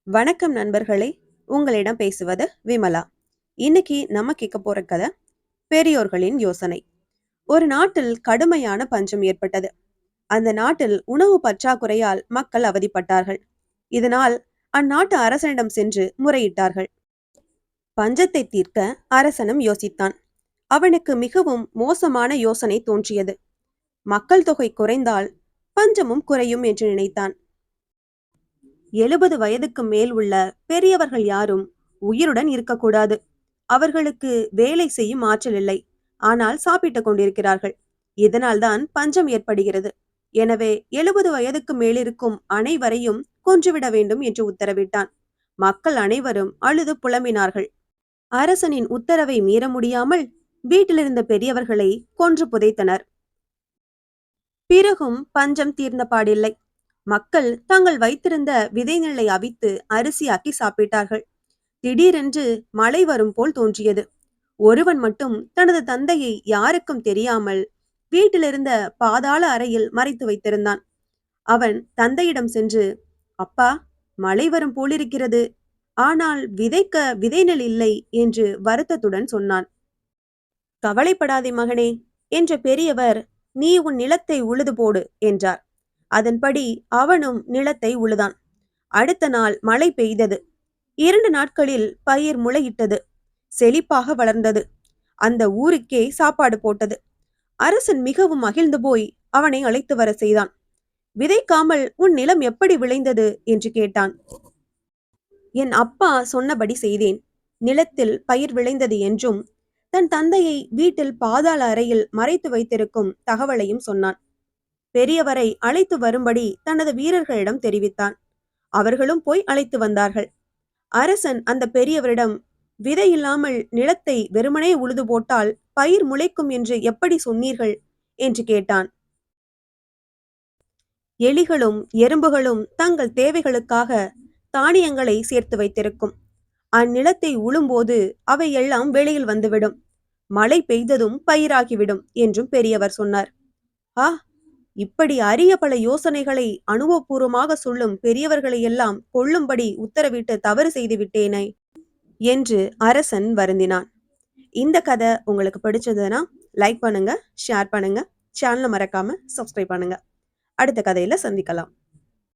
வணக்கம் நண்பர்களே, உங்களிடம் பேசுவது விமலா. இன்னைக்கு நம்ம கேட்க போற கதை பெரியோர்களின் யோசனை. ஒரு நாட்டில் கடுமையான பஞ்சம் ஏற்பட்டது. அந்த நாட்டில் உணவு பற்றாக்குறையால் மக்கள் அவதிப்பட்டார்கள். இதனால் அந்நாட்டு அரசனிடம் சென்று முறையிட்டார்கள். பஞ்சத்தை தீர்க்க அரசனும் யோசித்தான். அவனுக்கு மிகவும் மோசமான யோசனை தோன்றியது. மக்கள் தொகை குறைந்தால் பஞ்சமும் குறையும் என்று நினைத்தான். 70 வயதுக்கு மேல் உள்ள பெரியவர்கள் யாரும் உயிருடன் இருக்கக்கூடாது. அவர்களுக்கு வேலை செய்யும் ஆற்றல் இல்லை. ஆனால் சாப்பிட்டுக் கொண்டிருக்கிறார்கள். இதனால்தான் பஞ்சம் ஏற்படுகிறது. எனவே 70 வயதுக்கு மேலிருக்கும் அனைவரையும் கொன்றுவிட வேண்டும் என்று உத்தரவிட்டான். மக்கள் அனைவரும் அழுது புலம்பினார்கள். அரசனின் உத்தரவை மீற முடியாமல் வீட்டிலிருந்த பெரியவர்களை கொன்று புதைத்தனர். பிறகும் பஞ்சம் தீர்ந்த பாடில்லை. மக்கள் தங்கள் வைத்திருந்த விதைநெல்லை அவித்து அரிசியாக்கி சாப்பிட்டார்கள். திடீரென்று மழை வரும் போல் தோன்றியது. ஒருவன் மட்டும் தனது தந்தையை யாருக்கும் தெரியாமல் வீட்டிலிருந்த பாதாள அறையில் மறைத்து வைத்திருந்தான். அவன் தந்தையிடம் சென்று, அப்பா, மழை வரும் போலிருக்கிறது, ஆனால் விதைக்க விதைநெல் இல்லை என்று வருத்தத்துடன் சொன்னான். கவலைப்படாதே மகனே என்ற பெரியவர், நீ உன் நிலத்தை உழுது போடு என்றார். அதன்படி அவனும் நிலத்தை உழுதான். அடுத்த நாள் மழை பெய்தது. 2 நாட்களில் பயிர் முளையிட்டது. செழிப்பாக வளர்ந்தது. அந்த ஊருக்கே சாப்பாடு போட்டது. அரசன் மிகவும் மகிழ்ந்து போய் அவனை அழைத்து வர செய்தான். விதைக்காமல் உன் நிலம் எப்படி விளைந்தது என்று கேட்டான். என் அப்பா சொன்னபடி செய்தேன். நிலத்தில் பயிர் விளைந்தது என்றும் தன் தந்தையை வீட்டில் பாதாள அறையில் மறைத்து வைத்திருக்கும் தகவலையும் சொன்னான். பெரியவரை அழைத்து வரும்படி தனது வீரர்களிடம் தெரிவித்தான். அவர்களும் போய் அழைத்து வந்தார்கள். அரசன் அந்த பெரியவரிடம், விதை இல்லாமல் நிலத்தை வெறுமனே உழுது போட்டால் பயிர் முளைக்கும் என்று எப்படி சொன்னீர்கள் என்று கேட்டான். எலிகளும் எறும்புகளும் தங்கள் தேவைகளுக்காக தானியங்களை சேர்த்து வைத்திருக்கும். அந்நிலத்தை உழும்போது அவை எல்லாம் வெளியில் வந்துவிடும். மழை பெய்ததும் பயிராகிவிடும் என்றும் பெரியவர் சொன்னார். ஆ, இப்படி அரிய பல யோசனைகளை அனுபவபூர்வமாக சொல்லும் பெரியவர்களை எல்லாம் கொல்லும்படி உத்தரவிட்டு தவறு செய்து விட்டேனே என்று அரசன் வருந்தினான். இந்த கதை உங்களுக்கு பிடிச்சதுன்னா லைக் பண்ணுங்க, ஷேர் பண்ணுங்க, சேனலை மறக்காம சப்ஸ்கிரைப் பண்ணுங்க. அடுத்த கதையில சந்திக்கலாம்.